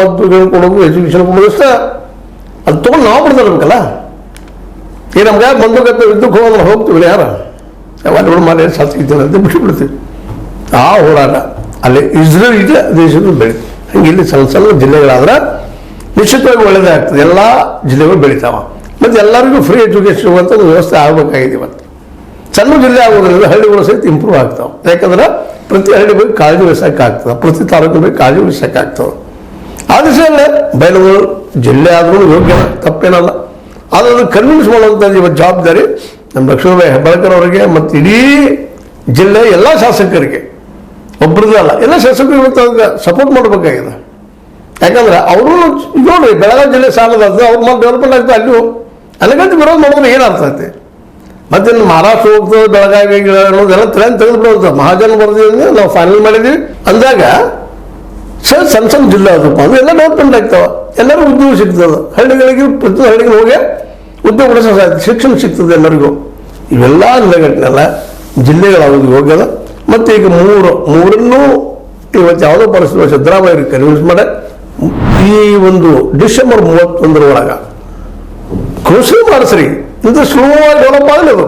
ಕೊಡೋದು ಎಜುಕೇಶನ್ ಕೊಡೋದು ಅಷ್ಟೇ. ಅದು ತೊಗೊಂಡು ನಾವು ಬಿಡ್ದಲ್ಬೇಕಲ್ಲ. ಈಗ ನಮ್ಗೆ ಯಾರು ಬಂದೋಗತ್ತೆ ಯುದ್ಧಕ್ಕೆ ಹೋಗೋದ್ರೆ ಹೋಗ್ತೀವಿ ಯಾರು ಯಾವಾಗ ಮಾಡಿ ಶಾಸಕಿದ್ದೇನೆ ಅಂತ ಬಿಟ್ಟುಬಿಡ್ತೀವಿ. ಆ ಹೋರಾಟ ಅಲ್ಲಿ ಇಸ್ರೇಲ್ ಇದೆ ದೇಶಗಳು ಬೆಳೀತು. ಹಂಗೆ ಇಲ್ಲಿ ಸಣ್ಣ ಸಣ್ಣ ಜಿಲ್ಲೆಗಳಾದ್ರೆ ನಿಶ್ಚಿತವಾಗಿ ಒಳ್ಳೆಯದೇ ಆಗ್ತದೆ. ಎಲ್ಲ ಜಿಲ್ಲೆಗಳು ಬೆಳಿತಾವ ಮತ್ತು ಎಲ್ಲರಿಗೂ ಫ್ರೀ ಎಜುಕೇಶನ್ ಅಂತ ಒಂದು ವ್ಯವಸ್ಥೆ ಆಗಬೇಕಾಗಿದೆ. ಇವತ್ತು ಸಣ್ಣ ಜಿಲ್ಲೆ ಆಗೋದ್ರಿಂದ ಹಳ್ಳಿಗಳು ಸಹಿತ ಇಂಪ್ರೂವ್ ಆಗ್ತಾವೆ. ಯಾಕಂದ್ರೆ ಪ್ರತಿ ಹಳ್ಳಿ ಬಗ್ಗೆ ಕಾಳಜಿ ವಹಿಸೋಕ್ಕಾಗ್ತದೆ, ಪ್ರತಿ ತಾಲೂಕು ಬಗ್ಗೆ ಕಾಳಜಿ ವಹಿಸೋಕ್ಕಾಗ್ತದೆ. ಆ ದಿಶೆಯಲ್ಲೇ ಬೈಲಹೊಂಗಲ ಜಿಲ್ಲೆ ಆದರೂ ಯೋಗ್ಯ, ತಪ್ಪೇನಲ್ಲ. ಅದನ್ನು ಕನ್ವಿನ್ಸ್ ಮಾಡುವಂಥ ಇವತ್ತು ಜವಾಬ್ದಾರಿ ನಮ್ಮ ಲಕ್ಷ್ಮೀಬಾಯಿ ಹೆಬ್ಬಾಳ್ಕರ್ ಅವರಿಗೆ ಮತ್ತು ಇಡೀ ಜಿಲ್ಲೆ ಎಲ್ಲ ಶಾಸಕರಿಗೆ, ಒಬ್ಬರದಲ್ಲ ಎಲ್ಲ ಶಾಸಕರು ಇವತ್ತು ಅದಕ್ಕೆ ಸಪೋರ್ಟ್ ಮಾಡಬೇಕಾಗಿದೆ. ಯಾಕಂದ್ರೆ ಅವರು ನೋಡ್ರಿ ಬೆಳಗಾವಿ ಜಿಲ್ಲೆ ಸಾಲದಾದ್ರೆ ಅವ್ರ ಮೇಲೆ ಡೆವಲಪ್ಮೆಂಟ್ ಆಗ್ತದೆ. ಅಲ್ಲೂ ಅಲ್ಲಿಗಂತ ವಿರೋಧ ಮಾಡಿದ್ರೆ ಏನು ಅರ್ಥ ಐತೆ? ಮತ್ತೆ ಮಹಾರಾಷ್ಟ್ರ ಹೋಗ್ತದೆ ಬೆಳಗಾವಿ ಅನ್ನೋದೆಲ್ಲ ತೆಗೆದು ಬಿಡುವಂಥ ಮಹಾಜನ ವರದಿಯಿಂದ ನಾವು ಫೈನಲ್ ಮಾಡಿದ್ವಿ ಅಂದಾಗ ಸಣ್ಣ ಸಣ್ಣ ಜಿಲ್ಲೆ ಅದಪ್ಪ ಅಂದ್ರೆ ಎಲ್ಲ ಡೆವಲಪ್ಮೆಂಟ್ ಆಗ್ತಾವೆ. ಎಲ್ಲರಿಗೂ ಉದ್ಯೋಗ ಸಿಗ್ತದೆ. ಹಳ್ಳಿಗಳಿಗೆ ಪ್ರತಿ ಹಳ್ಳಿಗೆ ಹೋಗಿ ಉದ್ಯೋಗ ಕೊಡಿಸೋ ಶಿಕ್ಷಣ ಸಿಗ್ತದೆ ಎಲ್ಲರಿಗೂ. ಇವೆಲ್ಲ ನೆಲೆಗಟ್ಟಿನೆಲ್ಲ ಜಿಲ್ಲೆಗಳಾಗೋದು ಹೋಗ್ಯದ. ಮತ್ತು ಈಗ ಮೂರನ್ನೂ ಇವತ್ತು ಯಾವುದೋ ಪರಿಸ್ಥಿತಿ ಸಿದ್ದರಾಮಯ್ಯ ಕನ್ವಿನ್ಸ್ ಮಾಡಿ ಈ ಒಂದು ಡಿಸೆಂಬರ್ 31 ಒಳಗೆ ಘೋಷಣೆ ಮಾಡಿಸ್ರಿ. ಇಂಥ ಸ್ಲೋವಾಗಿ ಡೆವಲಪ್ ಆಗಲಿ ಅದು,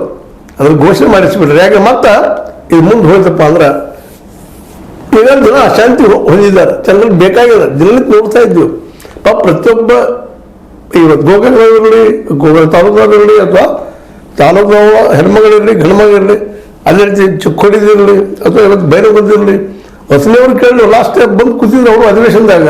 ಅದ್ರ ಘೋಷಣೆ ಮಾಡಿಸ್ಬಿಡ್ರಿ. ಯಾಕೆ ಮತ್ತೆ ಇದು ಮುಂದೆ ಹೋಯ್ತಪ್ಪ ಅಂದ್ರೆ ಈಗ ಜನ ಅಶಾಂತಿ ಹೊಂದಿದ್ದಾರೆ. ಜನರಿಗೆ ಬೇಕಾಗಿದೆ. ದಿನನಿತ್ಯ ನೋಡ್ತಾ ಇದ್ವಿ ಪಾಪ ಪ್ರತಿಯೊಬ್ಬ ಇವತ್ತು ಗೋಕಾಕದಲ್ಲಿರಲಿ, ತಾಲೂಕದಲ್ಲಿರಲಿ ಅಥವಾ ತಾಲೂಕು ಹೆಣ್ಮಗಳಿರಲಿ ಗಂಡ್ಮಗಳಿರಲಿ, ಅದೇ ರೀತಿ ಚಿಕ್ಕೋಡಿದಿರಲಿ ಅಥವಾ ಇವತ್ತು ಬೇರೆ ಬಂದಿರಲಿ, ಹೊಸನೇವ್ರು ಕೇಳಿ ಲಾಸ್ಟ್ ಟೈಮ್ ಬಂದು ಕೂತಿದ್ರು ಅವರು ಅಧಿವೇಶನದಾಗ